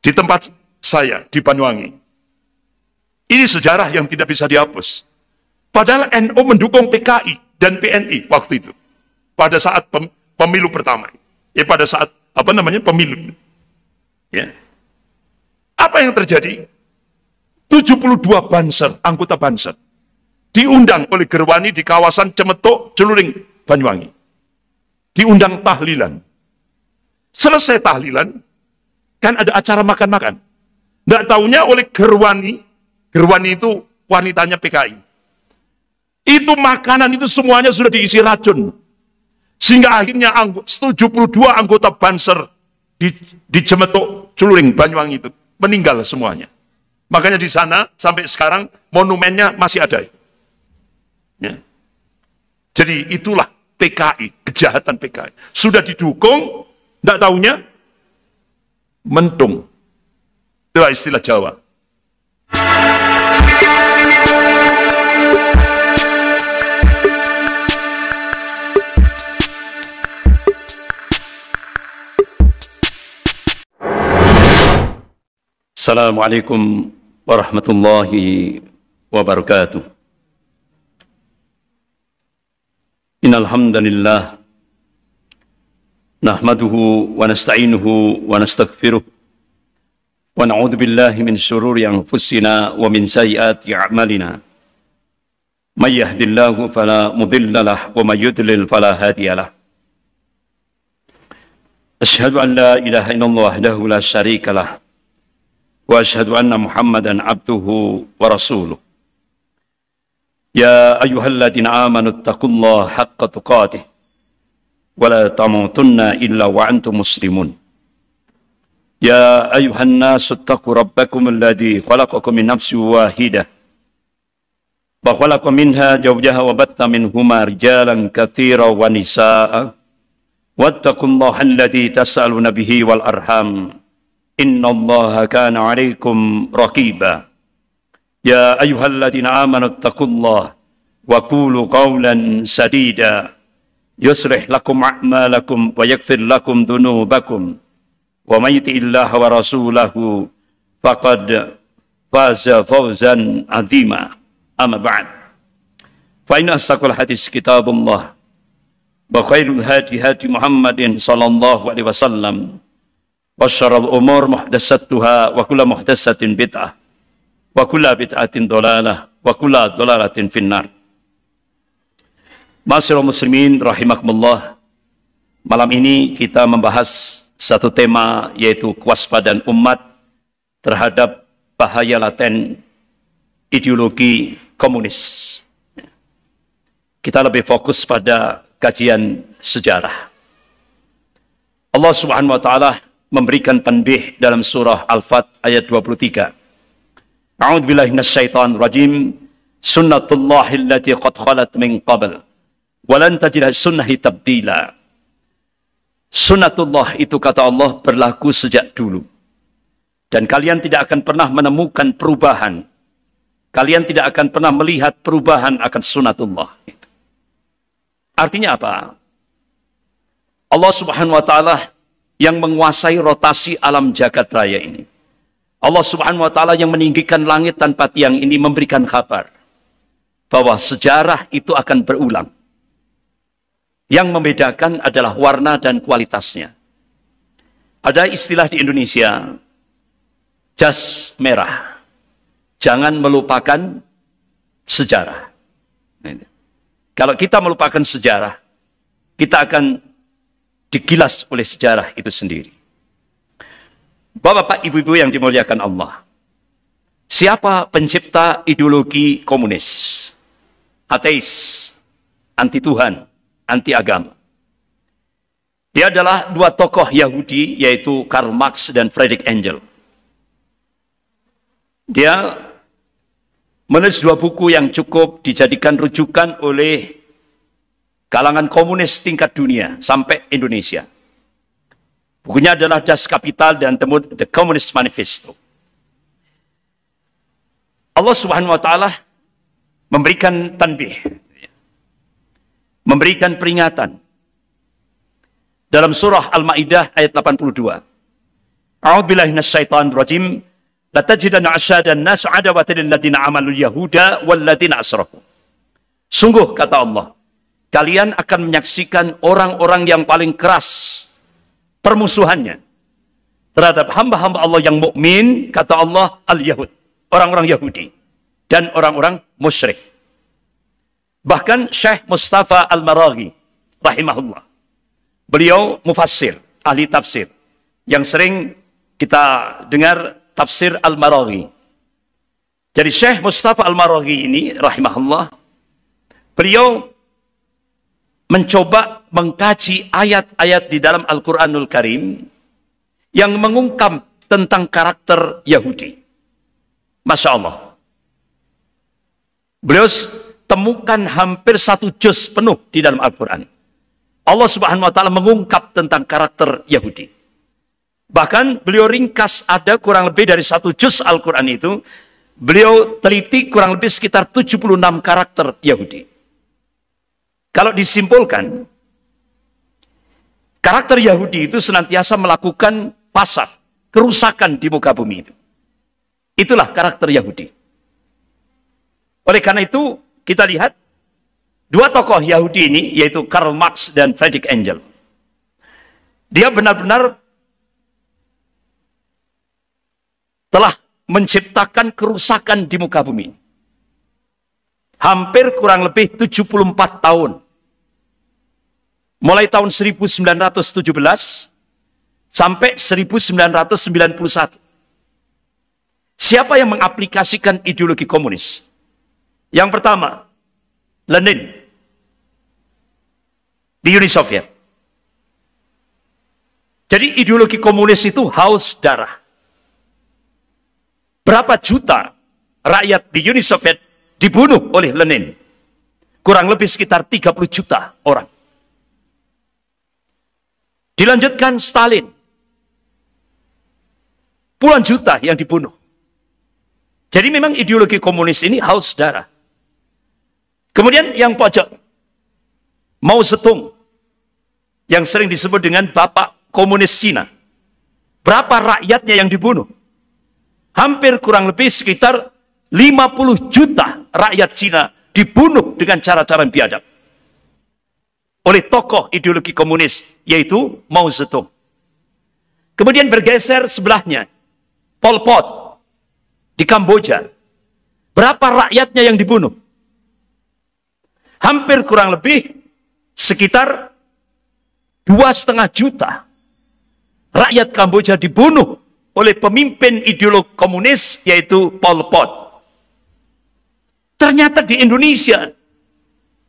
di tempat saya di Banyuwangi. Ini sejarah yang tidak bisa dihapus. Padahal NU mendukung PKI dan PNI waktu itu. Pada saat pemilu pertama. Pada saat pemilu. Ya. Apa yang terjadi? 72 Banser, anggota Banser diundang oleh Gerwani di kawasan Cemetuk, Celuring, Banyuwangi. Diundang tahlilan. Selesai tahlilan, kan ada acara makan-makan. Nggak taunya oleh Gerwani itu wanitanya PKI. Itu makanan itu semuanya sudah diisi racun. Sehingga akhirnya 72 anggota Banser di Cemetuk, Celuring, Banyuwangi itu meninggal semuanya. Makanya di sana sampai sekarang monumennya masih ada. Ya. Jadi itulah PKI, kejahatan PKI. Sudah didukung, tidak taunya mentung. Itulah istilah Jawa. Assalamualaikum warahmatullahi wabarakatuh. Innal hamdalillah nahmaduhu wa nasta'inuhu wa nastaghfiruh wa na'udzu billahi min shururi anfusina wa min sayyiati a'malina. May yahdihillahu fala mudilla lahu wa may yudlil fala hadiya lahu. Asyhadu an la ilaha illallah wahdahu la syarika lahu wa asyhadu anna Muhammadan abduhu wa rasuluh. Ya ayyuhalladzina amanu taqullaha haqqa tuqatih wa la tamutunna illa wa antum muslimun. Ya ayyuhan nasu taqu rabbakum alladzi khalaqakum min nafsin wahidah wa khalaqa minha zawjaha wa batta minhuma rijalan katsiran wa nisaa'a wattaqullaha alladzi tas'aluna bihi wal arham innallaha kana 'alaikum raqiba. Ya ayyuhalladzina amanu taqullaha wa qulu qawlan sadida yuslih lakum a'malakum wa yaghfir lakum dhunubakum wa may yuti'illaha wa rasulahu faqad faza fawzan 'azima. Amma ba'd. Fa inna asdaqal hadits kitabullah wa khairul hadi Muhammadin sallallahu alaihi wasallam. Wa syarrul umur muhdatsatuha wa kullu muhdatsatin bid'ah wa kullu bid'atin dhalalah wa kullu dhalalatin finnar. Ma'asyiral muslimin rahimakumullah. Malam ini kita membahas satu tema, yaitu kewaspadaan umat terhadap bahaya laten ideologi komunis. Kita lebih fokus pada kajian sejarah. Allah Subhanahu wa taala memberikan tanbih dalam surah Al-Fat ayat 23. A'udzubillahi minasyaitonir rajim. Sunnatullahi allati qad khalat min qabl wa lan tajida sunnahi tabdila. Sunnatullah itu, kata Allah, berlaku sejak dulu. Dan kalian tidak akan pernah menemukan perubahan. Kalian tidak akan pernah melihat perubahan akan sunnatullah. Artinya apa? Allah Subhanahu wa taala yang menguasai rotasi alam jagat raya ini. Allah Subhanahu wa taala yang meninggikan langit tanpa tiang ini memberikan kabar bahwa sejarah itu akan berulang. Yang membedakan adalah warna dan kualitasnya. Ada istilah di Indonesia, jas merah. Jangan melupakan sejarah. Kalau kita melupakan sejarah, kita akan digilas oleh sejarah itu sendiri. Bapak-bapak, ibu-ibu yang dimuliakan Allah, siapa pencipta ideologi komunis? Ateis, anti Tuhan, anti agama. Dia adalah dua tokoh Yahudi, yaitu Karl Marx dan Friedrich Engels. Dia menulis dua buku yang cukup dijadikan rujukan oleh kalangan komunis tingkat dunia sampai Indonesia. Bukunya adalah Das Kapital dan The Communist Manifesto. Allah Subhanahu wa taala memberikan tanbih, memberikan peringatan dalam surah Al-Maidah ayat 82. A'udzubillahi minasyaitonir rajim. La tajidanna asyadan nas adawatan lil ladzina amalul yahuda wal ladzina asyraku. Sungguh kata Allah, kalian akan menyaksikan orang-orang yang paling keras permusuhannya terhadap hamba-hamba Allah yang mukmin, kata Allah, al-Yahud, orang-orang Yahudi dan orang-orang musyrik. Bahkan Syekh Mustafa Al-Maraghi rahimahullah, beliau mufassir, ahli tafsir, yang sering kita dengar tafsir Al-Maraghi. Jadi Syekh Mustafa Al-Maraghi ini rahimahullah, beliau mencoba mengkaji ayat-ayat di dalam Al-Quranul Karim yang mengungkap tentang karakter Yahudi. Masya Allah. Beliau temukan hampir 1 juz penuh di dalam Al-Quran. Allah Subhanahu wa Ta'ala mengungkap tentang karakter Yahudi. Bahkan beliau ringkas, ada kurang lebih dari 1 juz Al-Quran itu, beliau teliti kurang lebih sekitar 76 karakter Yahudi. Kalau disimpulkan, karakter Yahudi itu senantiasa melakukan fasad, kerusakan di muka bumi itu. Itulah karakter Yahudi. Oleh karena itu, kita lihat 2 tokoh Yahudi ini, yaitu Karl Marx dan Friedrich Engels. Dia benar-benar telah menciptakan kerusakan di muka bumi. Hampir kurang lebih 74 tahun. Mulai tahun 1917 sampai 1991. Siapa yang mengaplikasikan ideologi komunis? Yang pertama, Lenin di Uni Soviet. Jadi ideologi komunis itu haus darah. Berapa juta rakyat di Uni Soviet dibunuh oleh Lenin? Kurang lebih sekitar 30 juta orang. Dilanjutkan Stalin. Puluhan juta yang dibunuh. Jadi memang ideologi komunis ini haus darah. Kemudian yang pojok, Mao Zedong, yang sering disebut dengan Bapak Komunis Cina. Berapa rakyatnya yang dibunuh? Hampir kurang lebih sekitar 50 juta rakyat Cina dibunuh dengan cara-cara yang biadab oleh tokoh ideologi komunis, yaitu Mao Zedong. Kemudian bergeser sebelahnya, Pol Pot di Kamboja. Berapa rakyatnya yang dibunuh? Hampir kurang lebih sekitar 2,5 juta rakyat Kamboja dibunuh oleh pemimpin ideolog komunis, yaitu Pol Pot. Ternyata di Indonesia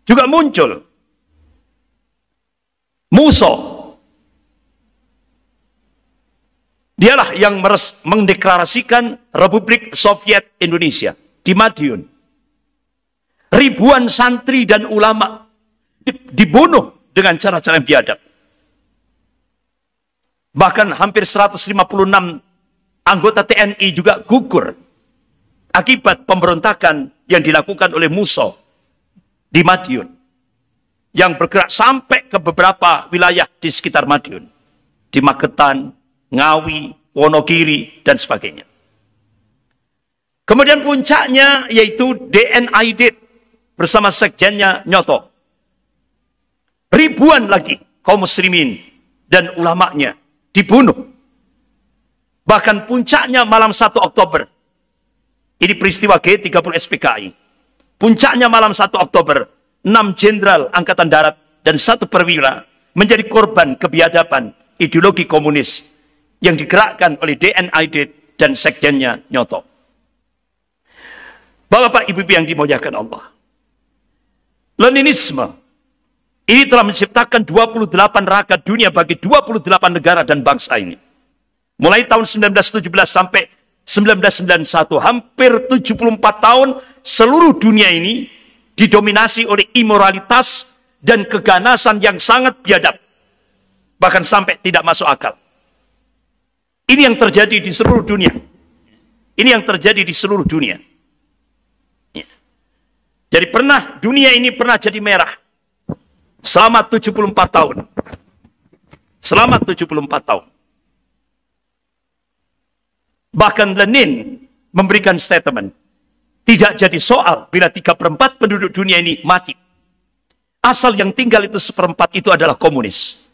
juga muncul Musso. Dialah yang mendeklarasikan Republik Soviet Indonesia di Madiun. Ribuan santri dan ulama dibunuh dengan cara-cara yang biadab. Bahkan hampir 156 anggota TNI juga gugur akibat pemberontakan yang dilakukan oleh Musso di Madiun, yang bergerak sampai ke beberapa wilayah di sekitar Madiun, di Magetan, Ngawi, Wonogiri, dan sebagainya. Kemudian puncaknya yaitu DNID bersama sekjennya Nyoto. Ribuan lagi kaum muslimin dan ulamanya dibunuh. Bahkan puncaknya malam 1 Oktober. Ini peristiwa G30 SPKI. Puncaknya malam 1 Oktober, 6 jenderal Angkatan Darat dan 1 perwira menjadi korban kebiadaban ideologi komunis yang digerakkan oleh DNID dan sekjennya Nyoto. Bapak, Ibu yang dimuliakan Allah, Leninisme ini telah menciptakan 28 neraka dunia bagi 28 negara dan bangsa ini. Mulai tahun 1917 sampai 1991, hampir 74 tahun seluruh dunia ini didominasi oleh imoralitas dan keganasan yang sangat biadab. Bahkan sampai tidak masuk akal. Ini yang terjadi di seluruh dunia. Ini yang terjadi di seluruh dunia. Jadi dunia ini pernah jadi merah selama 74 tahun. Selama 74 tahun. Bahkan Lenin memberikan statement, tidak jadi soal bila 3/4 penduduk dunia ini mati. Asal yang tinggal itu 1/4 itu adalah komunis.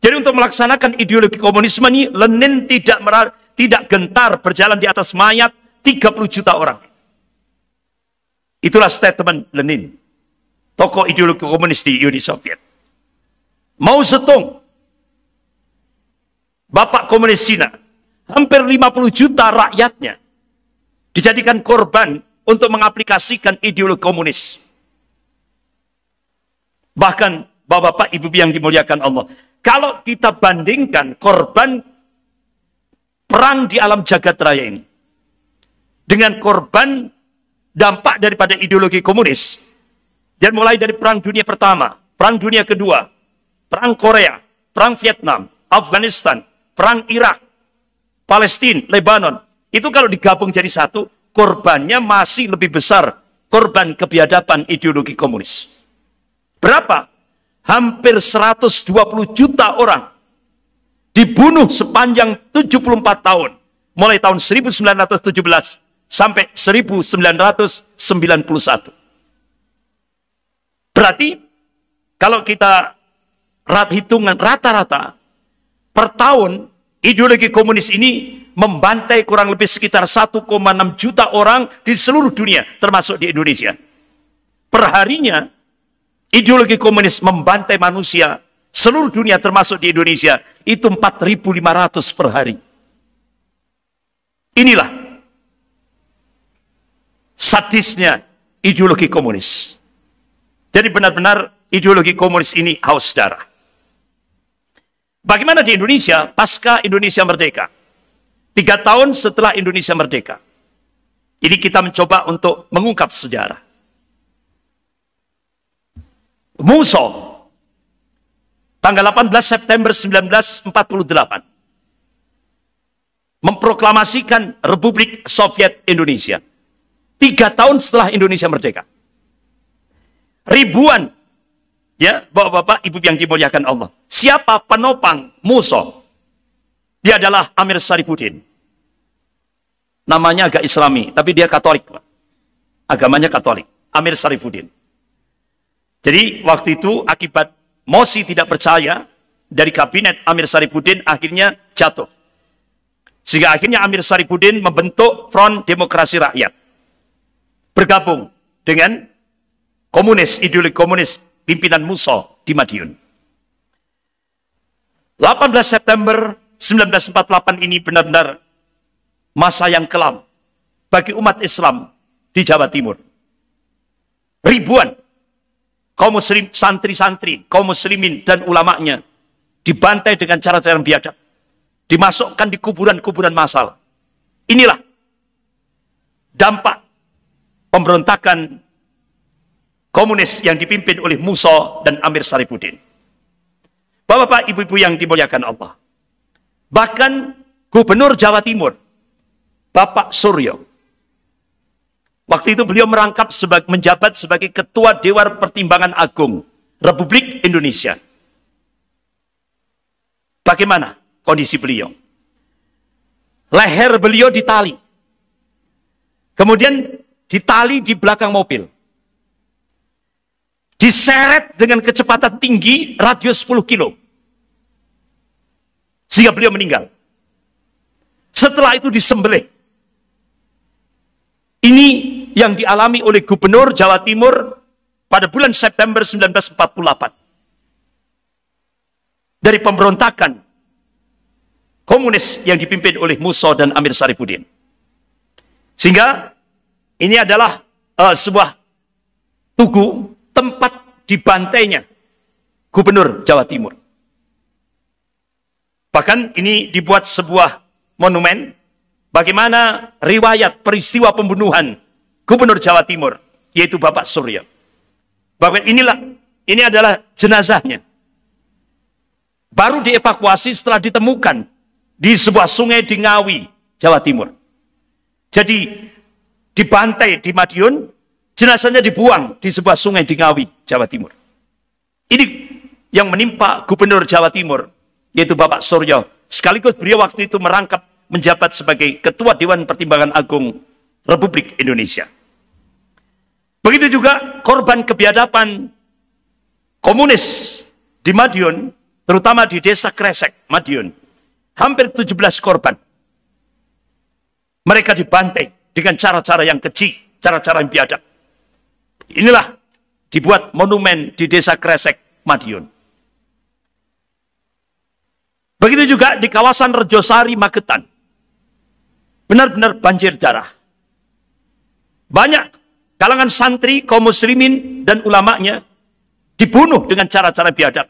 Jadi untuk melaksanakan ideologi komunisme ini, Lenin tidak gentar berjalan di atas mayat 30 juta orang. Itulah statement Lenin, tokoh ideologi komunis di Uni Soviet. Mao Zedong, bapak komunis Cina, hampir 50 juta rakyatnya dijadikan korban untuk mengaplikasikan ideologi komunis. Bahkan bapak-bapak, ibu yang dimuliakan Allah, kalau kita bandingkan korban perang di alam jagat raya ini dengan korban dampak daripada ideologi komunis, dan mulai dari Perang Dunia Pertama, Perang Dunia Kedua, Perang Korea, Perang Vietnam, Afghanistan, Perang Irak, Palestina, Lebanon, itu kalau digabung jadi satu, korbannya masih lebih besar korban kebiadaban ideologi komunis. Berapa? Hampir 120 juta orang dibunuh sepanjang 74 tahun, mulai tahun 1917 sampai 1991. Berarti kalau kita hitungan rata-rata per tahun, ideologi komunis ini membantai kurang lebih sekitar 1,6 juta orang di seluruh dunia, termasuk di Indonesia. Perharinya, ideologi komunis membantai manusia seluruh dunia, termasuk di Indonesia, itu 4.500 per hari. Inilah sadisnya ideologi komunis. Jadi benar-benar ideologi komunis ini haus darah. Bagaimana di Indonesia pasca Indonesia merdeka? 3 tahun setelah Indonesia merdeka, ini kita mencoba untuk mengungkap sejarah. Musso, tanggal 18 September 1948, memproklamasikan Republik Soviet Indonesia. 3 tahun setelah Indonesia merdeka. Ribuan, ya, bapak-bapak, ibu yang dimuliakan Allah. Siapa penopang Musso? Dia adalah Amir Sarifuddin. Namanya agak Islami, tapi dia Katolik, Pak. Agamanya Katolik. Amir Sarifuddin. Jadi waktu itu akibat mosi tidak percaya dari kabinet Amir Sarifuddin akhirnya jatuh. Sehingga akhirnya Amir Sarifuddin membentuk Front Demokrasi Rakyat. Bergabung dengan komunis, ideologi komunis pimpinan Musso di Madiun. 18 September 1948 ini benar-benar masa yang kelam bagi umat Islam di Jawa Timur. Ribuan kaum muslim, santri-santri, kaum muslimin dan ulamanya dibantai dengan cara-cara biadab. Dimasukkan di kuburan-kuburan massal. Inilah dampak pemberontakan komunis yang dipimpin oleh Musso dan Amir Sarifuddin. Bapak-bapak, ibu-ibu yang dimuliakan Allah. Bahkan Gubernur Jawa Timur, Bapak Suryo, waktu itu beliau merangkap menjabat sebagai Ketua Dewan Pertimbangan Agung Republik Indonesia. Bagaimana kondisi beliau? Leher beliau ditali. Kemudian ditali di belakang mobil. Diseret dengan kecepatan tinggi radius 10 kilo. Sehingga beliau meninggal. Setelah itu disembelih. Ini yang dialami oleh Gubernur Jawa Timur pada bulan September 1948. Dari pemberontakan komunis yang dipimpin oleh Musso dan Amir Sarifuddin. Sehingga ini adalah sebuah tugu tempat dibantainya Gubernur Jawa Timur. Bahkan ini dibuat sebuah monumen bagaimana riwayat peristiwa pembunuhan Gubernur Jawa Timur, yaitu Bapak Suryo. Bahkan ini adalah jenazahnya. Baru dievakuasi setelah ditemukan di sebuah sungai di Ngawi, Jawa Timur. Jadi dibantai di Madiun, jenazahnya dibuang di sebuah sungai di Ngawi, Jawa Timur. Ini yang menimpa Gubernur Jawa Timur, yaitu Bapak Suryo. Sekaligus beliau waktu itu merangkap menjabat sebagai Ketua Dewan Pertimbangan Agung Republik Indonesia. Begitu juga korban kebiadaban komunis di Madiun, terutama di desa Kresek, Madiun. Hampir 17 korban. Mereka dibantai dengan cara-cara yang keji, cara-cara yang biadab. Inilah dibuat monumen di desa Kresek, Madiun. Begitu juga di kawasan Rejosari, Magetan. Benar-benar banjir darah. Banyak kalangan santri, kaum muslimin, dan ulamanya dibunuh dengan cara-cara biadab.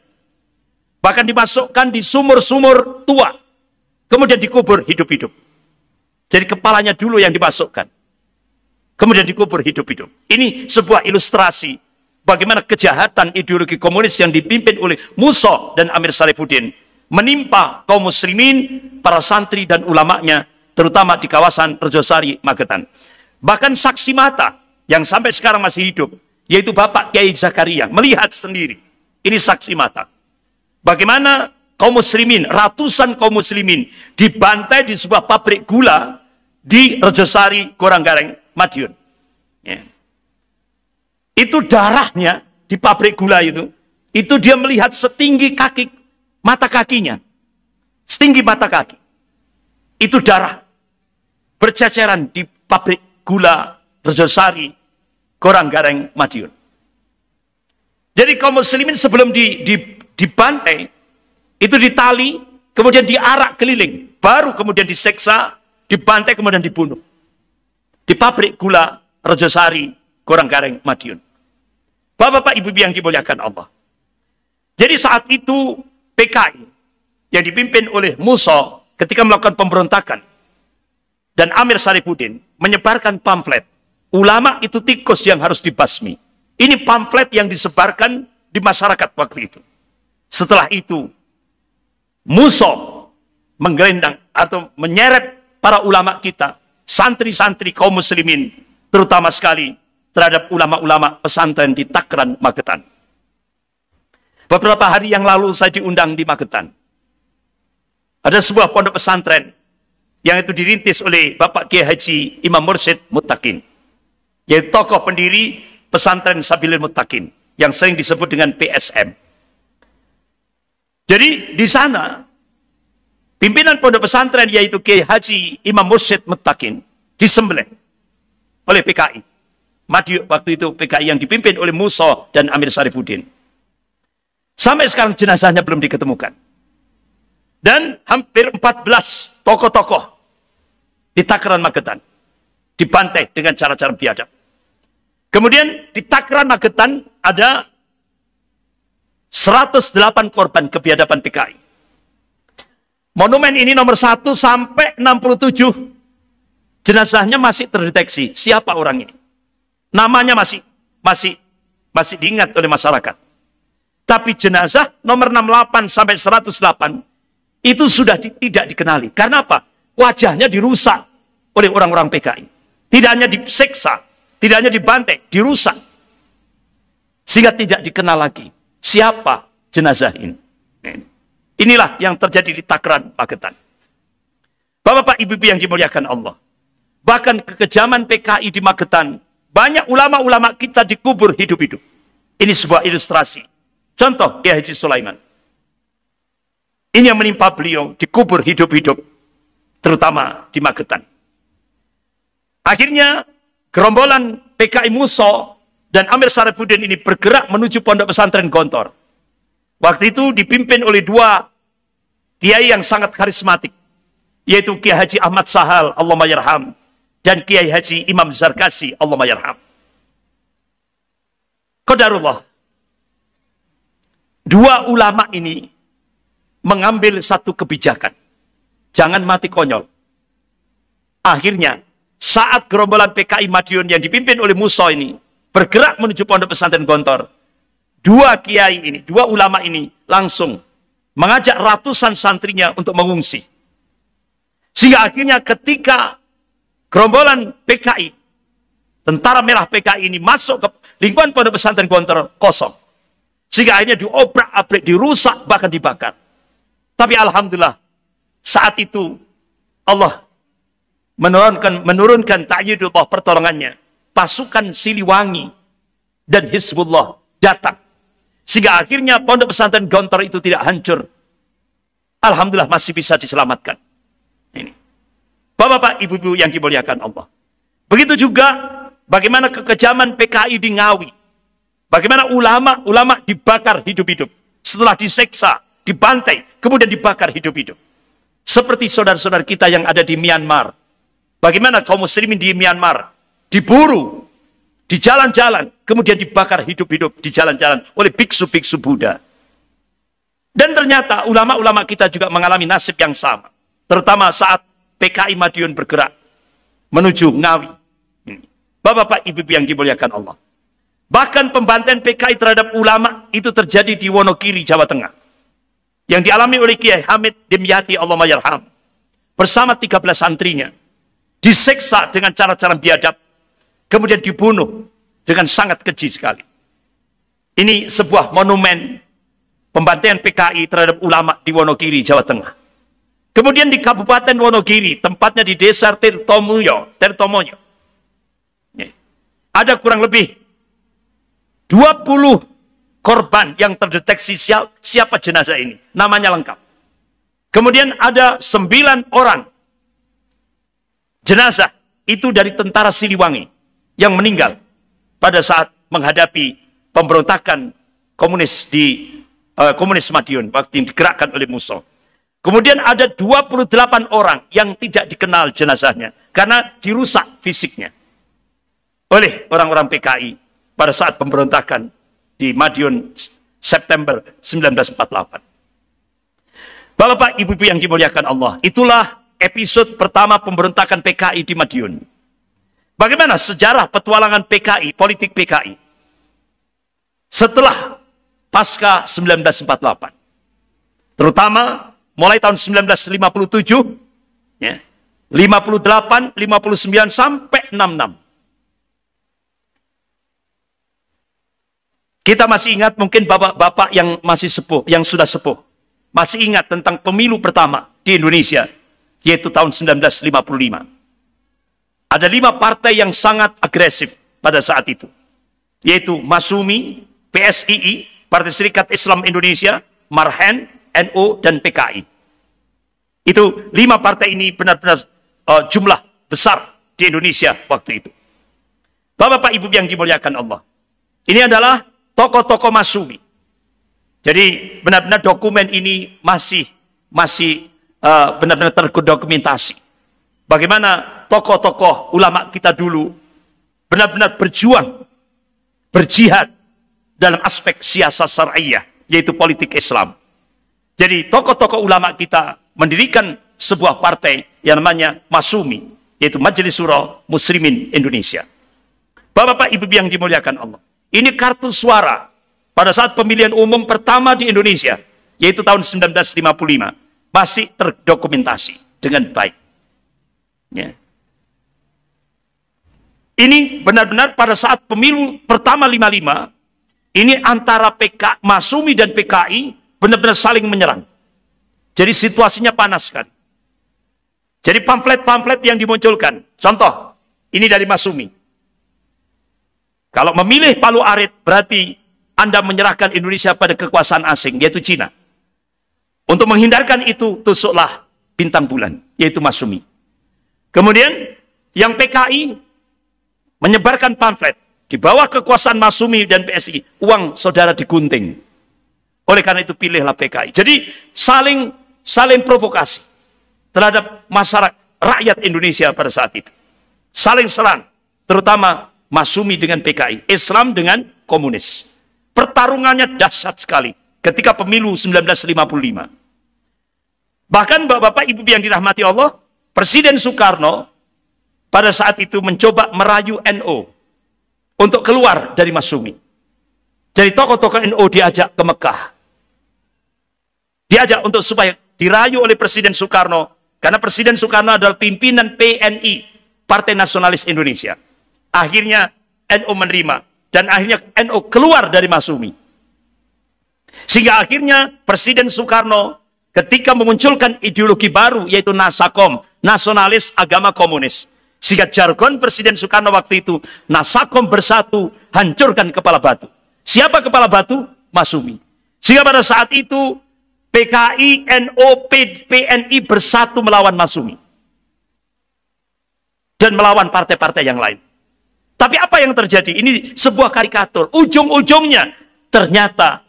Bahkan dimasukkan di sumur-sumur tua. Kemudian dikubur hidup-hidup. Jadi kepalanya dulu yang dimasukkan. Kemudian dikubur hidup-hidup. Ini sebuah ilustrasi bagaimana kejahatan ideologi komunis yang dipimpin oleh Musa dan Amir Sarifuddin menimpa kaum muslimin, para santri dan ulamanya, terutama di kawasan Rejosari, Magetan. Bahkan saksi mata yang sampai sekarang masih hidup, yaitu Bapak Kiai Zakaria, melihat sendiri. Ini saksi mata. Bagaimana kaum muslimin, ratusan kaum muslimin dibantai di sebuah pabrik gula di Rejosari, Goranggareng, Madiun. Ya. Itu darahnya di pabrik gula itu dia melihat setinggi kaki, mata kakinya. Setinggi mata kaki. Itu darah berceceran di pabrik gula Rejosari, Goranggareng, Madiun. Jadi kaum muslimin sebelum dibantai, itu ditali, kemudian diarak keliling, baru kemudian diseksa, dibantai, kemudian dibunuh. Di pabrik gula Rejosari, Goranggareng, Madiun. Bapak-bapak, ibu-ibu yang dimuliakan Allah. Jadi saat itu PKI yang dipimpin oleh Musa ketika melakukan pemberontakan dan Amir Sarifuddin menyebarkan pamflet, ulama itu tikus yang harus dibasmi. Ini pamflet yang disebarkan di masyarakat waktu itu. Setelah itu Musa menggelendang atau menyeret para ulama kita, santri-santri kaum muslimin, terutama sekali terhadap ulama-ulama pesantren di Takran, Magetan. Beberapa hari yang lalu saya diundang di Magetan. Ada sebuah pondok pesantren yang itu dirintis oleh Bapak Kiai Haji Imam Mursyid Muttaqin, yaitu tokoh pendiri pesantren Sabilil Muttaqin yang sering disebut dengan PSM. Jadi di sana pimpinan pondok pesantren yaitu Kiai Haji Imam Mursyid Muttaqin disembelih oleh PKI. Madiun waktu itu PKI yang dipimpin oleh Musa dan Amir Sarifuddin. Sampai sekarang jenazahnya belum diketemukan. Dan hampir 14 tokoh-tokoh di Takran, Magetan dibantai dengan cara-cara biadab. Kemudian di Takran, Magetan ada 108 korban kebiadaban PKI. Monumen ini nomor 1 sampai 67 jenazahnya masih terdeteksi. Siapa orang ini? Namanya masih diingat oleh masyarakat. Tapi jenazah nomor 68 sampai 108 itu sudah tidak dikenali. Karena apa? Wajahnya dirusak oleh orang-orang PKI. Tidak hanya disiksa, tidak hanya dibantai, dirusak. Sehingga tidak dikenal lagi siapa jenazah ini. Inilah yang terjadi di Takran, Magetan. Bapak-bapak, ibu-ibu yang dimuliakan Allah. Bahkan kekejaman PKI di Magetan, banyak ulama-ulama kita dikubur hidup-hidup. Ini sebuah ilustrasi. Contoh Kiai Haji Sulaiman. Ini yang menimpa beliau, dikubur hidup-hidup, terutama di Magetan. Akhirnya gerombolan PKI Musa dan Amir Sarifuddin ini bergerak menuju pondok pesantren Gontor. Waktu itu dipimpin oleh dua kiai yang sangat karismatik, yaitu Kiai Haji Ahmad Sahal, Allahumma yarham, dan Kiai Haji Imam Zarkasi, Allahumma yarham. Qadarullah. Dua ulama ini mengambil satu kebijakan. Jangan mati konyol. Akhirnya, saat gerombolan PKI Madiun yang dipimpin oleh Musa ini bergerak menuju pondok pesantren Gontor, dua kiai ini, dua ulama ini langsung mengajak ratusan santrinya untuk mengungsi. Sehingga akhirnya ketika gerombolan PKI, tentara merah PKI ini masuk ke lingkungan pondok pesantren Gontor, kosong. Sehingga akhirnya diobrak-abrik, dirusak, bahkan dibakar. Tapi alhamdulillah, saat itu Allah menurunkan ta'yidullah, pertolongannya. Pasukan Siliwangi dan Hizbullah datang. Sehingga akhirnya pondok pesantren Gontor itu tidak hancur. Alhamdulillah masih bisa diselamatkan. Ini. Bapak-bapak, ibu-ibu yang dimuliakan Allah. Begitu juga bagaimana kekejaman PKI di Ngawi. Bagaimana ulama dibakar hidup-hidup. Setelah diseksa, dibantai, kemudian dibakar hidup-hidup. Seperti saudara-saudara kita yang ada di Myanmar. Bagaimana kaum muslimin di Myanmar diburu di jalan-jalan, kemudian dibakar hidup-hidup di jalan-jalan oleh biksu-biksu Buddha. Dan ternyata ulama-ulama kita juga mengalami nasib yang sama. Terutama saat PKI Madiun bergerak menuju Ngawi. Bapak-bapak, ibu-ibu yang dimuliakan Allah. Bahkan pembantaian PKI terhadap ulama itu terjadi di Wonogiri, Jawa Tengah. Yang dialami oleh Kiai Hamid Dimyati Allahumma yarham. Bersama 13 santrinya. Diseksa dengan cara-cara biadab. Kemudian dibunuh dengan sangat keji sekali. Ini sebuah monumen pembantaian PKI terhadap ulama di Wonogiri, Jawa Tengah. Kemudian di Kabupaten Wonogiri, tempatnya di Desa Tirtomoyo. Ada kurang lebih 20 korban yang terdeteksi siapa jenazah ini. Namanya lengkap. Kemudian ada 9 orang jenazah itu dari tentara Siliwangi yang meninggal pada saat menghadapi pemberontakan komunis di komunis Madiun waktu yang digerakkan oleh Musso. Kemudian ada 28 orang yang tidak dikenal jenazahnya karena dirusak fisiknya oleh orang-orang PKI pada saat pemberontakan di Madiun September 1948. Bapak-bapak, ibu-ibu yang dimuliakan Allah, itulah episode pertama pemberontakan PKI di Madiun. Bagaimana sejarah petualangan PKI, politik PKI setelah pasca 1948. Terutama mulai tahun 1957, ya, 58, 59 sampai 66. Kita masih ingat, mungkin bapak-bapak yang masih sepuh, yang sudah sepuh, masih ingat tentang pemilu pertama di Indonesia, yaitu tahun 1955. Ada 5 partai yang sangat agresif pada saat itu, yaitu Masumi, PSII, Partai Serikat Islam Indonesia, Marhen, NU, dan PKI. Itu 5 partai ini benar-benar jumlah besar di Indonesia waktu itu. Bapak-bapak, ibu yang dimuliakan Allah, ini adalah tokoh-tokoh Masumi. Jadi benar-benar dokumen ini masih benar-benar terdokumentasi. Bagaimana tokoh-tokoh ulama kita dulu benar-benar berjuang, berjihad dalam aspek siasat syariah, yaitu politik Islam. Jadi tokoh-tokoh ulama kita mendirikan sebuah partai yang namanya Masumi, yaitu Majelis Syuro Muslimin Indonesia. Bapak-bapak, ibu yang dimuliakan Allah, ini kartu suara pada saat pemilihan umum pertama di Indonesia, yaitu tahun 1955, masih terdokumentasi dengan baik. Ya. Ini benar-benar pada saat pemilu pertama 55, ini antara Masumi dan PKI benar-benar saling menyerang. Jadi situasinya panas kan. Jadi pamflet-pamflet yang dimunculkan, contoh, ini dari Masumi. Kalau memilih Palu Arit, berarti Anda menyerahkan Indonesia pada kekuasaan asing, yaitu Cina. Untuk menghindarkan itu, tusuklah bintang bulan, yaitu Masumi. Kemudian yang PKI menyebarkan pamflet di bawah kekuasaan Masumi dan PSI, uang saudara digunting. Oleh karena itu pilihlah PKI. Jadi saling provokasi terhadap masyarakat rakyat Indonesia pada saat itu. Saling serang, terutama Masumi dengan PKI, Islam dengan komunis. Pertarungannya dahsyat sekali ketika pemilu 1955. Bahkan bapak-bapak, ibu yang dirahmati Allah, Presiden Soekarno pada saat itu mencoba merayu NU untuk keluar dari Masumi. Jadi tokoh-tokoh NU diajak ke Mekah. Diajak untuk supaya dirayu oleh Presiden Soekarno, karena Presiden Soekarno adalah pimpinan PNI, Partai Nasionalis Indonesia. Akhirnya NU menerima dan akhirnya NU keluar dari Masumi. Sehingga akhirnya Presiden Soekarno ketika memunculkan ideologi baru, yaitu Nasakom, nasionalis agama komunis. Sehingga jargon Presiden Soekarno waktu itu, Nasakom bersatu, hancurkan kepala batu. Siapa kepala batu? Masyumi. Sehingga pada saat itu, PKI, NO, PNI bersatu melawan Masyumi. Dan melawan partai-partai yang lain. Tapi apa yang terjadi? Ini sebuah karikatur. Ujung-ujungnya ternyata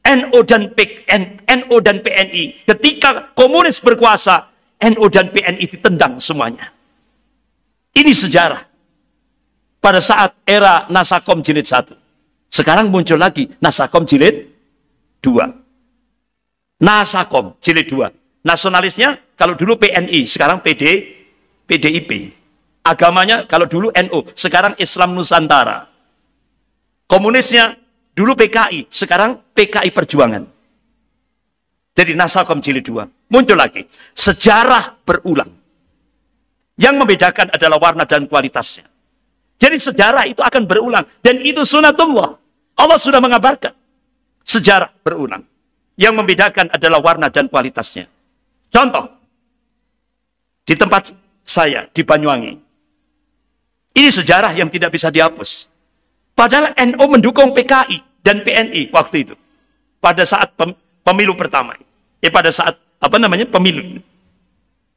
NO dan PNI ketika komunis berkuasa, NO dan PNI ditendang semuanya. Ini sejarah. Pada saat era Nasakom jilid 1. Sekarang muncul lagi Nasakom jilid 2. Nasakom jilid 2. Nasionalisnya kalau dulu PNI, sekarang PDIP. Agamanya kalau dulu NU, sekarang Islam Nusantara. Komunisnya dulu PKI, sekarang PKI Perjuangan. Jadi Nasakom jilid 2. Muncul lagi. Sejarah berulang. Yang membedakan adalah warna dan kualitasnya. Jadi sejarah itu akan berulang. Dan itu sunatullah. Allah sudah mengabarkan. Sejarah berulang. Yang membedakan adalah warna dan kualitasnya. Contoh. Di tempat saya, di Banyuwangi. Ini sejarah yang tidak bisa dihapus. Padahal NU mendukung PKI dan PNI waktu itu. Pada saat pemilu pertama. Pada saat, pemilu.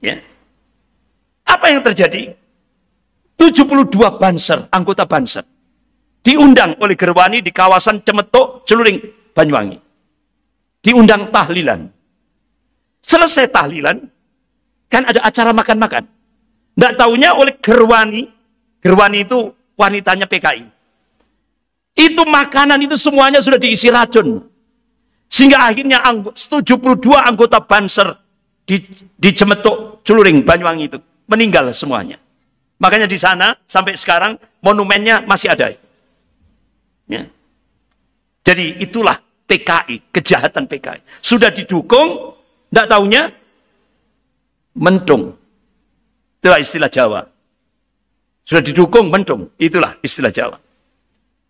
Ya. Apa yang terjadi? 72 Banser, anggota Banser, diundang oleh Gerwani di kawasan Cemetok, Celuring, Banyuwangi. Diundang tahlilan. Selesai tahlilan, kan ada acara makan-makan. Nggak taunya oleh Gerwani itu wanitanya PKI. Itu makanan itu semuanya sudah diisi racun. Sehingga akhirnya 72 anggota Banser di Cemetok, Celuring, Banyuwangi itu meninggal semuanya. Makanya di sana sampai sekarang monumennya masih ada. Ya. Jadi itulah PKI, kejahatan PKI. Sudah didukung, tidak taunya mentung. Itulah istilah Jawa. Sudah didukung mentung, itulah istilah Jawa.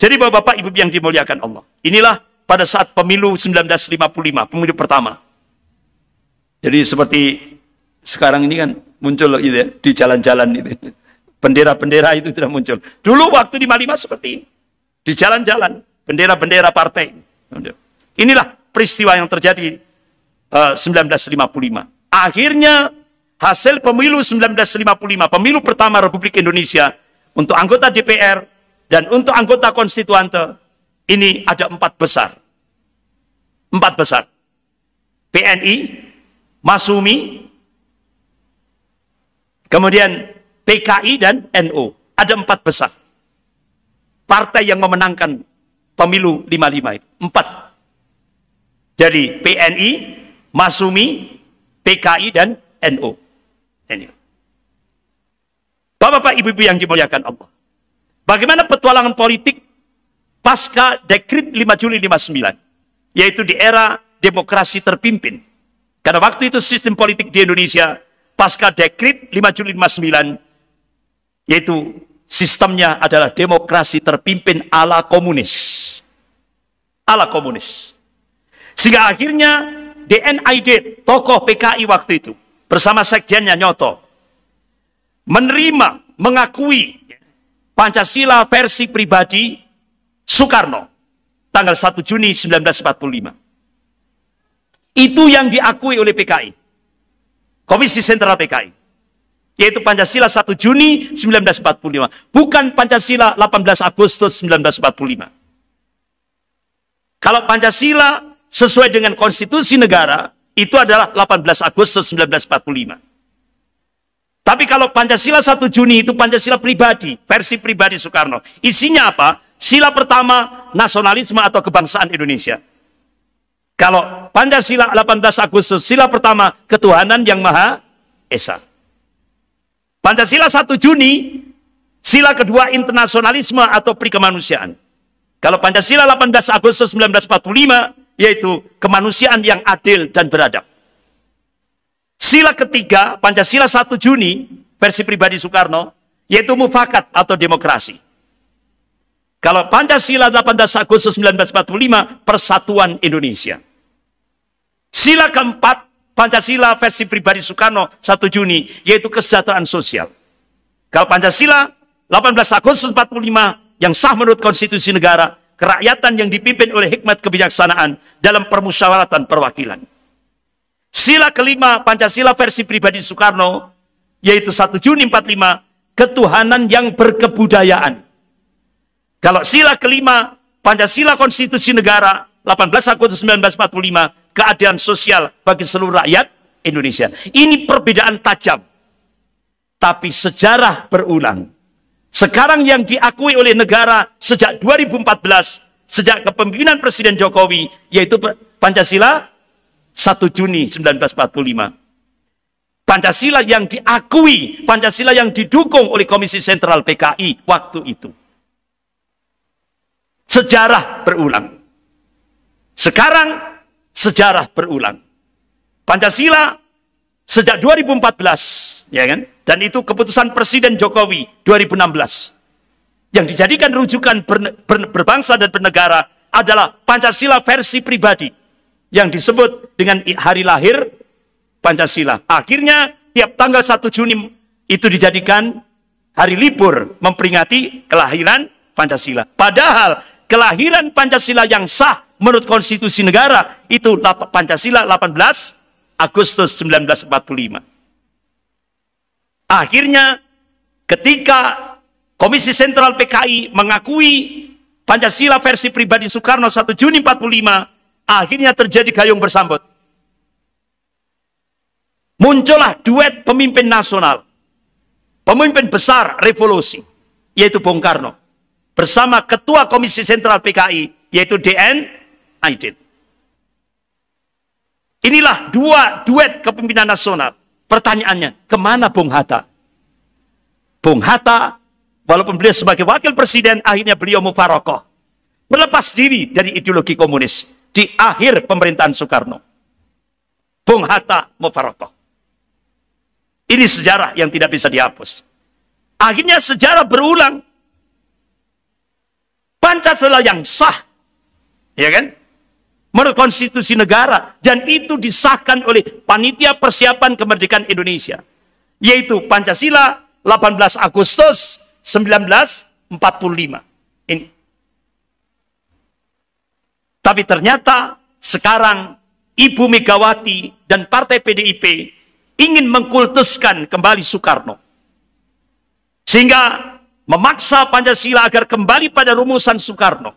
Jadi Bapak Ibu yang dimuliakan Allah. Inilah pada saat pemilu 1955, pemilu pertama. Jadi seperti sekarang ini kan muncul gitu ya, di jalan-jalan itu. Bendera-bendera itu sudah muncul. Dulu waktu di 55 seperti ini. Di jalan-jalan, bendera-bendera partai. Inilah peristiwa yang terjadi 1955. Akhirnya hasil pemilu 1955, pemilu pertama Republik Indonesia, untuk anggota DPR dan untuk anggota konstituante, ini ada 4 besar. 4 besar. PNI, Masyumi, kemudian PKI dan NU. Ada 4 besar. Partai yang memenangkan pemilu 55 itu. 4. Jadi PNI, Masyumi, PKI dan NU. Ini. Bapak-bapak, ibu-ibu yang dimuliakan Allah. Bagaimana petualangan politik pasca Dekret 5 Juli 59, yaitu di era demokrasi terpimpin. Karena waktu itu sistem politik di Indonesia pasca Dekret 5 Juli 59, yaitu sistemnya adalah demokrasi terpimpin ala komunis. Ala komunis. Sehingga akhirnya DNID, tokoh PKI waktu itu, bersama sekjennya Nyoto, menerima, mengakui Pancasila versi pribadi Soekarno, tanggal 1 Juni 1945. Itu yang diakui oleh PKI, Komisi Sentral PKI. Yaitu Pancasila 1 Juni 1945. Bukan Pancasila 18 Agustus 1945. Kalau Pancasila sesuai dengan konstitusi negara, itu adalah 18 Agustus 1945. Tapi kalau Pancasila 1 Juni itu Pancasila pribadi, versi pribadi Soekarno. Isinya apa? Sila pertama, nasionalisme atau kebangsaan Indonesia. Kalau Pancasila 18 Agustus, sila pertama, ketuhanan yang Maha Esa. Pancasila 1 Juni, sila kedua, internasionalisme atau perikemanusiaan. Kalau Pancasila 18 Agustus 1945, yaitu kemanusiaan yang adil dan beradab. Sila ketiga, Pancasila 1 Juni, versi pribadi Soekarno, yaitu mufakat atau demokrasi. Kalau Pancasila 18 Agustus 1945, persatuan Indonesia. Sila keempat, Pancasila versi pribadi Soekarno 1 Juni, yaitu kesejahteraan sosial. Kalau Pancasila 18 Agustus 45 yang sah menurut konstitusi negara, kerakyatan yang dipimpin oleh hikmat kebijaksanaan dalam permusyawaratan perwakilan. Sila kelima Pancasila versi pribadi Soekarno, yaitu 1 Juni 45, ketuhanan yang berkebudayaan. Kalau sila kelima Pancasila konstitusi negara 18 Agustus 1945, keadilan sosial bagi seluruh rakyat Indonesia. Ini perbedaan tajam. Tapi sejarah berulang. Sekarang yang diakui oleh negara sejak 2014, sejak kepemimpinan Presiden Jokowi, yaitu Pancasila 1 Juni 1945. Pancasila yang diakui, Pancasila yang didukung oleh Komisi Sentral PKI waktu itu. Sejarah berulang. Sekarang sejarah berulang. Pancasila sejak 2014, ya kan? Dan itu keputusan Presiden Jokowi 2016. Yang dijadikan rujukan berbangsa dan bernegara adalah Pancasila versi pribadi yang disebut dengan hari lahir Pancasila. Akhirnya tiap tanggal 1 Juni itu dijadikan hari libur memperingati kelahiran Pancasila. Padahal kelahiran Pancasila yang sah menurut konstitusi negara itu Pancasila 18 Agustus 1945. Akhirnya ketika Komisi Sentral PKI mengakui Pancasila versi pribadi Soekarno 1 Juni 45, akhirnya terjadi gayung bersambut. Muncullah duet pemimpin nasional, pemimpin besar revolusi, yaitu Bung Karno, bersama Ketua Komisi Sentral PKI, yaitu DN Aidit. Inilah dua duet kepemimpinan nasional. Pertanyaannya, kemana Bung Hatta? Bung Hatta, walaupun beliau sebagai wakil presiden, akhirnya beliau mufarokoh, berlepas diri dari ideologi komunis di akhir pemerintahan Soekarno. Bung Hatta mufarokoh. Ini sejarah yang tidak bisa dihapus. Akhirnya sejarah berulang. Pancasila yang sah, ya kan? Menurut konstitusi negara, dan itu disahkan oleh Panitia Persiapan Kemerdekaan Indonesia, yaitu Pancasila 18 Agustus 1945. Ini. Tapi ternyata sekarang Ibu Megawati dan Partai PDIP ingin mengkultuskan kembali Soekarno, sehingga memaksa Pancasila agar kembali pada rumusan Soekarno.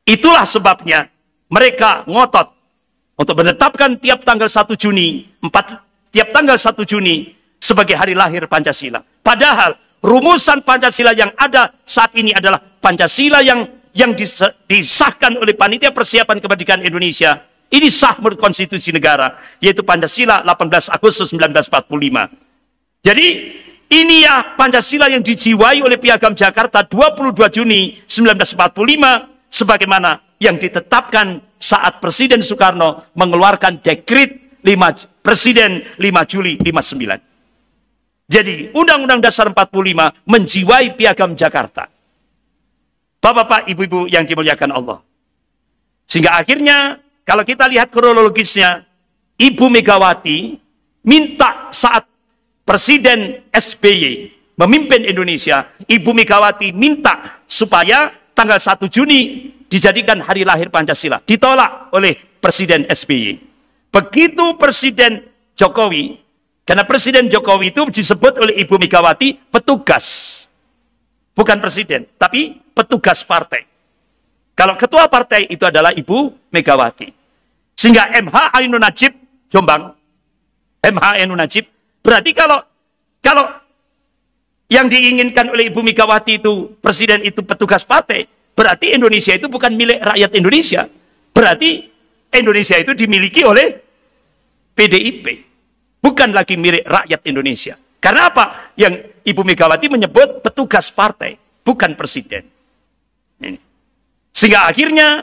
Itulah sebabnya mereka ngotot untuk menetapkan tiap tanggal 1 Juni, tiap tanggal 1 Juni sebagai hari lahir Pancasila. Padahal rumusan Pancasila yang ada saat ini adalah Pancasila yang disahkan oleh Panitia Persiapan Kemerdekaan Indonesia. Ini sah menurut konstitusi negara, yaitu Pancasila 18 Agustus 1945. Jadi ini ya Pancasila yang dijiwai oleh Piagam Jakarta 22 Juni 1945, sebagaimana yang ditetapkan saat Presiden Soekarno mengeluarkan dekret Presiden 5 Juli 59. Jadi Undang-Undang Dasar 45 menjiwai Piagam Jakarta. Bapak-bapak, ibu-ibu yang dimuliakan Allah. Sehingga akhirnya kalau kita lihat kronologisnya, Ibu Megawati minta saat Presiden SBY memimpin Indonesia, Ibu Megawati minta supaya tanggal 1 Juni dijadikan hari lahir Pancasila. Ditolak oleh Presiden SBY. Begitu Presiden Jokowi, karena Presiden Jokowi itu disebut oleh Ibu Megawati petugas. Bukan presiden, tapi petugas partai. Kalau ketua partai itu adalah Ibu Megawati. Sehingga MH Ainun Najib Jombang, MH Ainun Najib, berarti kalau yang diinginkan oleh Ibu Megawati itu presiden itu petugas partai, berarti Indonesia itu bukan milik rakyat Indonesia. Berarti Indonesia itu dimiliki oleh PDIP, bukan lagi milik rakyat Indonesia. Karena apa? Yang Ibu Megawati menyebut petugas partai, bukan presiden. Ini. Sehingga akhirnya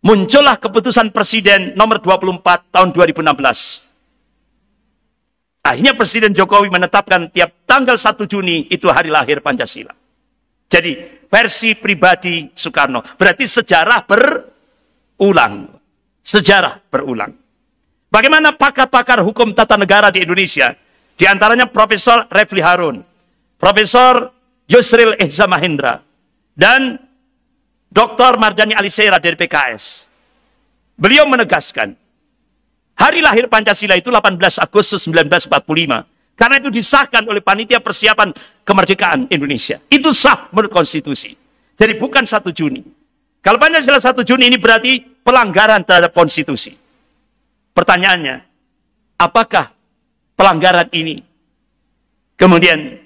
muncullah keputusan Presiden nomor 24 tahun 2016. Akhirnya Presiden Jokowi menetapkan tiap tanggal 1 Juni itu hari lahir Pancasila. Jadi versi pribadi Soekarno. Berarti sejarah berulang. Sejarah berulang. Bagaimana pakar-pakar hukum tata negara di Indonesia? Di antaranya Profesor Refli Harun, Profesor Yusril Ihza Mahendra, dan Dr. Mardhani Alisera dari PKS. Beliau menegaskan, hari lahir Pancasila itu 18 Agustus 1945. Karena itu disahkan oleh Panitia Persiapan Kemerdekaan Indonesia. Itu sah menurut konstitusi. Jadi bukan 1 Juni. Kalau Pancasila 1 Juni ini berarti pelanggaran terhadap konstitusi. Pertanyaannya, apakah pelanggaran ini kemudian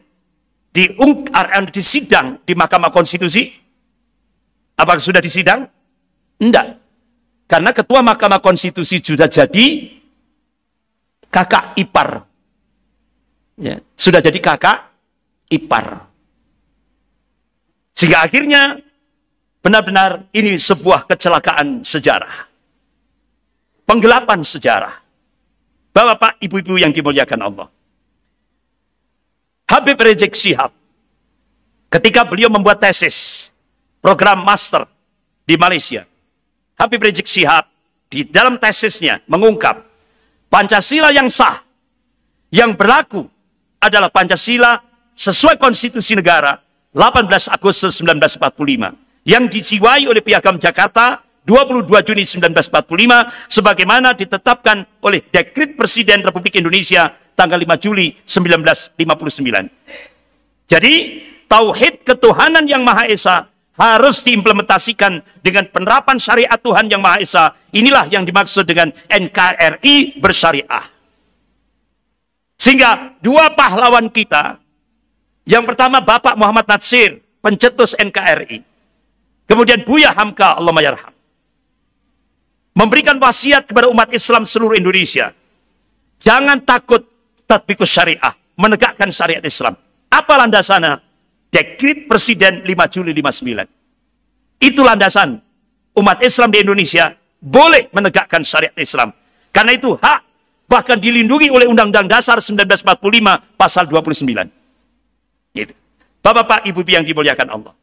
disidang di Mahkamah Konstitusi? Apakah sudah disidang? Enggak. Karena Ketua Mahkamah Konstitusi sudah jadi kakak ipar. Ya, sudah jadi kakak ipar. Sehingga akhirnya benar-benar ini sebuah kecelakaan sejarah. Penggelapan sejarah. Bapak, ibu-ibu yang dimuliakan Allah. Habib Rizik Syihab, ketika beliau membuat tesis program master di Malaysia, Habib Rizik Syihab di dalam tesisnya mengungkap Pancasila yang sah, yang berlaku adalah Pancasila sesuai konstitusi negara 18 Agustus 1945 yang dijiwai oleh Piagam Jakarta 22 Juni 1945 sebagaimana ditetapkan oleh Dekret Presiden Republik Indonesia tanggal 5 Juli 1959. Jadi tauhid ketuhanan yang Maha Esa harus diimplementasikan dengan penerapan syariat Tuhan yang Maha Esa. Inilah yang dimaksud dengan NKRI bersyariah. Sehingga dua pahlawan kita, yang pertama Bapak Muhammad Natsir, pencetus NKRI. Kemudian Buya Hamka, Allahumma yarham, memberikan wasiat kepada umat Islam seluruh Indonesia. Jangan takut tatbikus syariah, menegakkan syariat Islam. Apa landasannya? Dekret Presiden 5 Juli 59. Itu landasan umat Islam di Indonesia boleh menegakkan syariat Islam. Karena itu hak, bahkan dilindungi oleh Undang-Undang Dasar 1945 pasal 29. Gitu. Bapak-bapak, ibu-ibu yang dimuliakan Allah.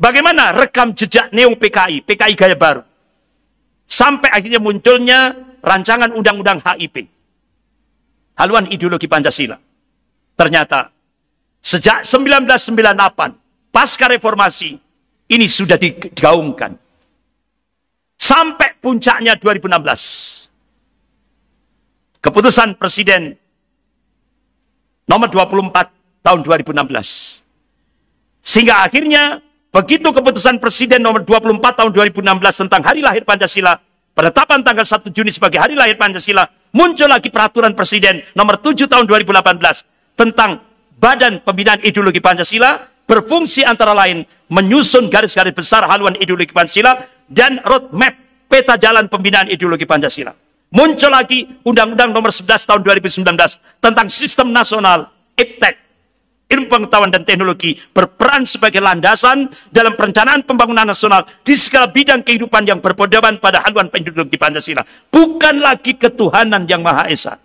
Bagaimana rekam jejak Neo PKI, PKI Gaya Baru, sampai akhirnya munculnya rancangan Undang-Undang HIP, haluan ideologi Pancasila. Ternyata sejak 1998 pasca reformasi ini sudah digaungkan sampai puncaknya 2016. Keputusan Presiden nomor 24 tahun 2016. Sehingga akhirnya begitu keputusan Presiden nomor 24 tahun 2016 tentang hari lahir Pancasila, penetapan tanggal 1 Juni sebagai hari lahir Pancasila, muncul lagi peraturan Presiden nomor 7 tahun 2018 tentang Badan Pembinaan Ideologi Pancasila, berfungsi antara lain menyusun garis-garis besar haluan ideologi Pancasila dan roadmap peta jalan pembinaan ideologi Pancasila. Muncul lagi Undang-Undang nomor 11 tahun 2019 tentang Sistem Nasional IPTEK, Ilmu Pengetahuan dan Teknologi, berperan sebagai landasan dalam perencanaan pembangunan nasional di segala bidang kehidupan yang berpedoman pada haluan ideologi Pancasila. Bukan lagi ketuhanan yang Maha Esa.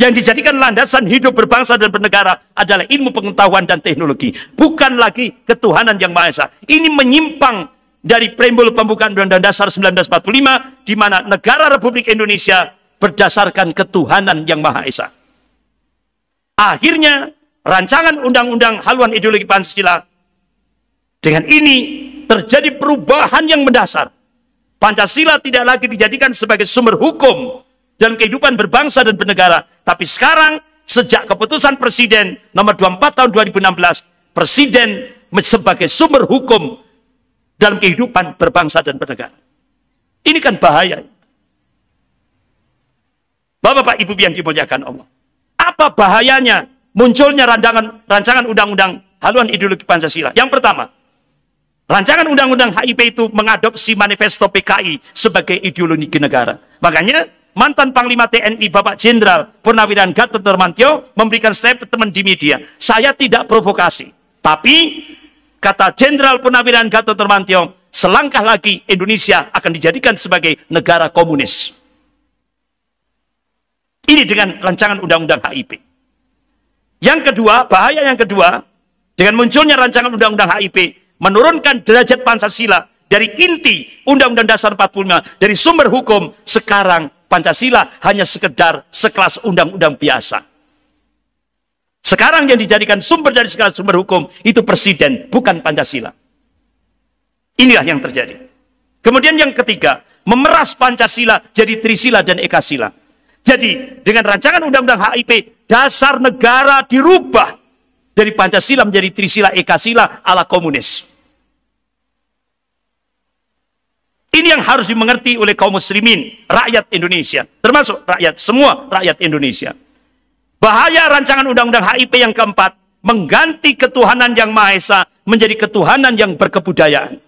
Yang dijadikan landasan hidup berbangsa dan bernegara adalah ilmu pengetahuan dan teknologi. Bukan lagi ketuhanan yang Maha Esa. Ini menyimpang dari preambul pembukaan Undang-Undang Dasar 1945, di mana negara Republik Indonesia berdasarkan ketuhanan yang Maha Esa. Akhirnya, rancangan Undang-Undang haluan ideologi Pancasila, dengan ini terjadi perubahan yang mendasar. Pancasila tidak lagi dijadikan sebagai sumber hukum dalam kehidupan berbangsa dan bernegara. Tapi sekarang, sejak keputusan Presiden nomor 24 tahun 2016, Presiden sebagai sumber hukum dalam kehidupan berbangsa dan bernegara. Ini kan bahaya. Bapak-bapak, ibu yang dimuliakan Allah. Apa bahayanya munculnya rancangan undang-undang haluan ideologi Pancasila? Yang pertama, rancangan undang-undang HIP itu mengadopsi manifesto PKI sebagai ideologi negara. Makanya, mantan Panglima TNI Bapak Jenderal Purnawirawan Gatot Nurmantio memberikan statement di media. Saya tidak provokasi, tapi kata Jenderal Purnawirawan Gatot Nurmantio, selangkah lagi Indonesia akan dijadikan sebagai negara komunis. Ini dengan rancangan undang-undang HIP. Yang kedua, bahaya yang kedua, dengan munculnya rancangan undang-undang HIP, menurunkan derajat Pancasila dari inti Undang-Undang Dasar 45, dari sumber hukum, sekarang Pancasila hanya sekedar sekelas undang-undang biasa. Sekarang yang dijadikan sumber dari segala sumber hukum itu presiden, bukan Pancasila. Inilah yang terjadi. Kemudian yang ketiga, memeras Pancasila jadi Trisila dan Ekasila. Jadi dengan rancangan undang-undang HIP, dasar negara dirubah dari Pancasila menjadi Trisila Ekasila ala komunis. Ini yang harus dimengerti oleh kaum muslimin, rakyat Indonesia, termasuk semua rakyat Indonesia. Bahaya rancangan undang-undang HIP yang keempat, mengganti ketuhanan yang Maha Esa menjadi ketuhanan yang berkebudayaan.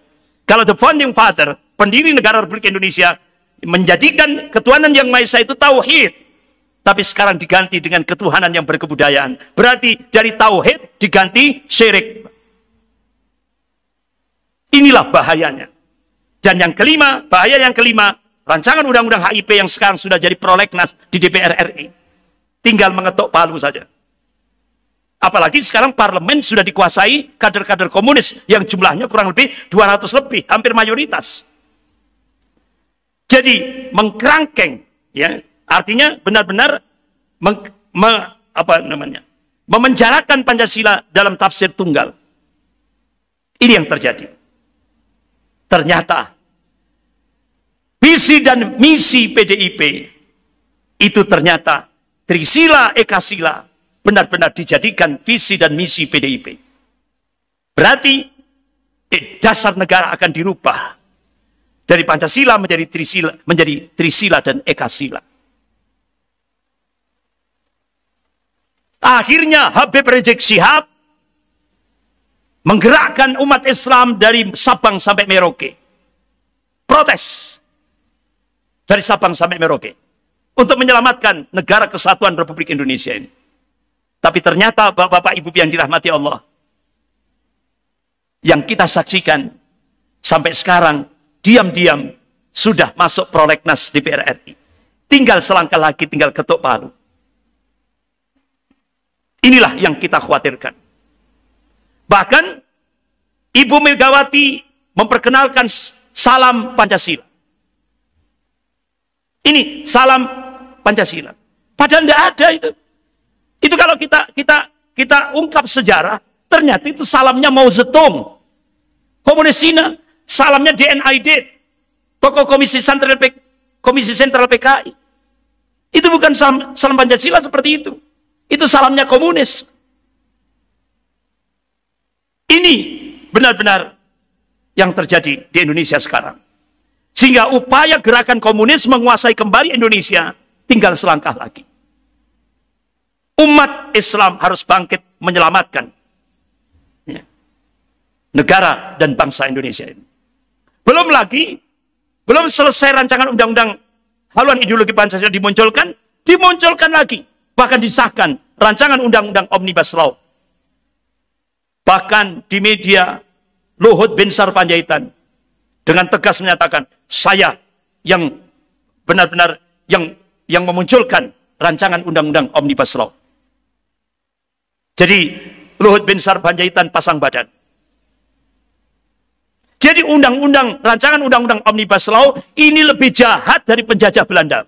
Kalau the founding father, pendiri negara Republik Indonesia, menjadikan ketuhanan yang Maha Esa itu tauhid, tapi sekarang diganti dengan ketuhanan yang berkebudayaan. Berarti dari tauhid diganti syirik. Inilah bahayanya. Dan yang kelima, bahaya yang kelima, rancangan undang-undang HIP yang sekarang sudah jadi prolegnas di DPR RI. Tinggal mengetuk palu saja. Apalagi sekarang parlemen sudah dikuasai kader-kader komunis yang jumlahnya kurang lebih 200 lebih, hampir mayoritas. Jadi mengkerangkeng, ya, artinya benar-benar memenjarakan Pancasila dalam tafsir tunggal. Ini yang terjadi. Ternyata visi dan misi PDIP itu ternyata Trisila Ekasila benar-benar dijadikan visi dan misi PDIP. Berarti dasar negara akan dirubah dari Pancasila menjadi Trisila dan Ekasila. Akhirnya Habib Rizik Syihab menggerakkan umat Islam dari Sabang sampai Merauke. Protes dari Sabang sampai Merauke untuk menyelamatkan negara kesatuan Republik Indonesia ini. Tapi ternyata Bapak-bapak Ibu yang dirahmati Allah, yang kita saksikan sampai sekarang diam-diam sudah masuk prolegnas DPR RI. Tinggal selangkah lagi, tinggal ketuk palu. Inilah yang kita khawatirkan. Bahkan Ibu Megawati memperkenalkan salam Pancasila. Ini salam Pancasila. Padahal tidak ada itu. Itu kalau kita ungkap sejarah, ternyata itu salamnya Mao Zedong. Komunis Cina, salamnya DNID, tokoh Komisi Sentral PKI. Itu bukan salam Pancasila seperti itu. Itu salamnya komunis. Ini benar-benar yang terjadi di Indonesia sekarang. Sehingga upaya gerakan komunis menguasai kembali Indonesia tinggal selangkah lagi. Umat Islam harus bangkit menyelamatkan negara dan bangsa Indonesia ini. Belum selesai rancangan undang-undang haluan ideologi Pancasila dimunculkan lagi. Bahkan disahkan rancangan undang-undang Omnibus Law. Bahkan di media Luhut Binsar Panjaitan dengan tegas menyatakan, saya yang benar-benar yang memunculkan rancangan undang-undang Omnibus Law. Jadi Luhut Binsar Panjaitan pasang badan. Jadi rancangan undang-undang Omnibus Law ini lebih jahat dari penjajah Belanda.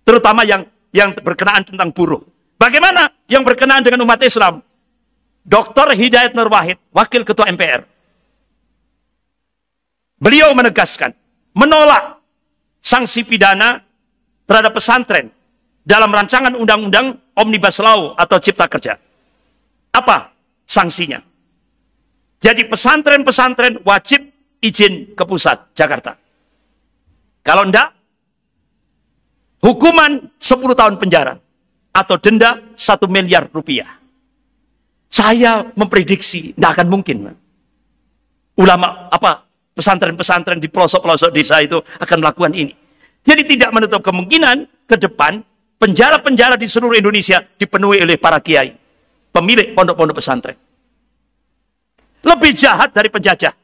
Terutama yang berkenaan tentang buruh. Bagaimana yang berkenaan dengan umat Islam? Dr. Hidayat Nur Wahid, Wakil Ketua MPR. Beliau menegaskan, menolak sanksi pidana terhadap pesantren dalam rancangan undang-undang Omnibus Law atau Cipta Kerja. Apa sanksinya? Jadi pesantren-pesantren wajib izin ke pusat, Jakarta. Kalau enggak, hukuman 10 tahun penjara atau denda 1 miliar rupiah. Saya memprediksi tidak akan mungkin. Ulama pesantren-pesantren di pelosok-pelosok desa itu akan melakukan ini. Jadi tidak menutup kemungkinan ke depan penjara-penjara di seluruh Indonesia dipenuhi oleh para kiai, pemilik pondok-pondok pesantren. Lebih jahat dari penjajah.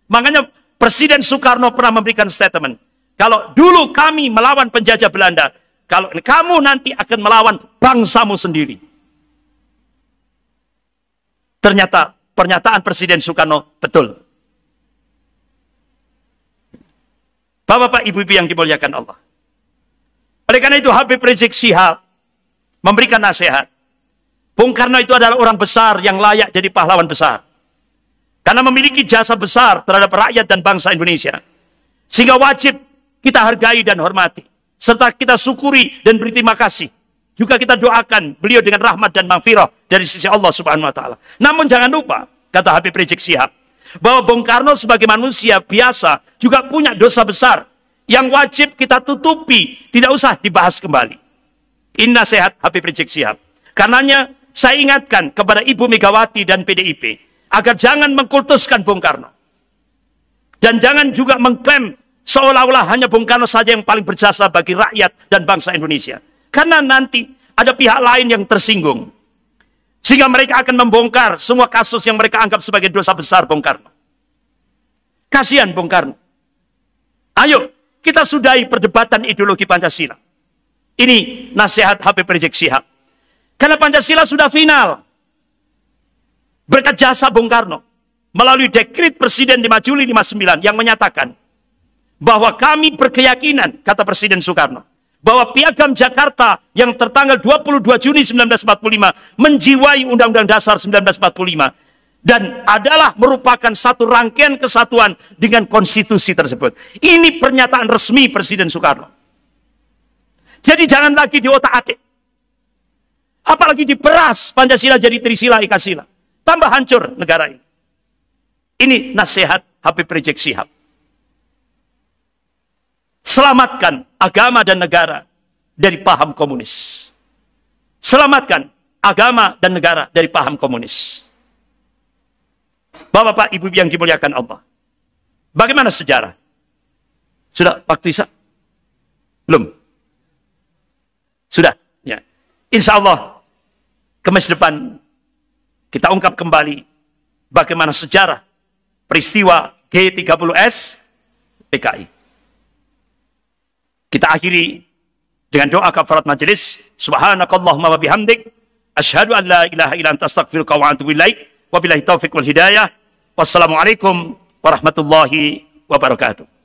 Makanya Presiden Soekarno pernah memberikan statement, kalau dulu kami melawan penjajah Belanda, kalau kamu nanti akan melawan bangsamu sendiri. Ternyata pernyataan Presiden Soekarno betul. Bapak-bapak, ibu-ibu yang dimuliakan Allah. Oleh karena itu Habib Rizik Syihab memberikan nasihat. Bung Karno itu adalah orang besar yang layak jadi pahlawan besar. Karena memiliki jasa besar terhadap rakyat dan bangsa Indonesia. Sehingga wajib kita hargai dan hormati. Serta kita syukuri dan beri terima kasih. Juga kita doakan beliau dengan rahmat dan maghfirah dari sisi Allah Subhanahu wa taala. Namun jangan lupa, kata Habib Rizik Syihab, bahwa Bung Karno sebagai manusia biasa juga punya dosa besar yang wajib kita tutupi, tidak usah dibahas kembali. Ini nasihat Habib Rizik Syihab. Karenanya saya ingatkan kepada Ibu Megawati dan PDIP agar jangan mengkultuskan Bung Karno. Dan jangan juga mengklaim seolah-olah hanya Bung Karno saja yang paling berjasa bagi rakyat dan bangsa Indonesia. Karena nanti ada pihak lain yang tersinggung. Sehingga mereka akan membongkar semua kasus yang mereka anggap sebagai dosa besar Bung Karno. Kasihan Bung Karno. Ayo, kita sudahi perdebatan ideologi Pancasila. Ini nasihat Habib Rizik Syihab. Karena Pancasila sudah final. Berkat jasa Bung Karno. Melalui dekret Presiden 5 Juli 59 yang menyatakan bahwa kami berkeyakinan, kata Presiden Soekarno, bahwa Piagam Jakarta yang tertanggal 22 Juni 1945 menjiwai Undang-Undang Dasar 1945 dan adalah merupakan satu rangkaian kesatuan dengan konstitusi tersebut. Ini pernyataan resmi Presiden Soekarno. Jadi jangan lagi diotak-atik. Apalagi diperas Pancasila jadi Trisila Ekasila. Tambah hancur negara ini. Ini nasihat Habib Rizik Syihab. Selamatkan agama dan negara dari paham komunis. Selamatkan agama dan negara dari paham komunis. Bapak-bapak, ibu yang dimuliakan Allah. Bagaimana sejarah? Sudah waktu Isya? Belum? Sudah? Ya. Insya Allah, Kamis depan kita ungkap kembali bagaimana sejarah peristiwa G30S PKI. Kita akhiri dengan doa kafarat majelis. Subhanakallahumma wa bihamdik, asyhadu an la ilaha illa anta astaghfiruka wa atubu ilaik. Wabillahi taufiq wal hidayah. Wassalamualaikum warahmatullahi wabarakatuh.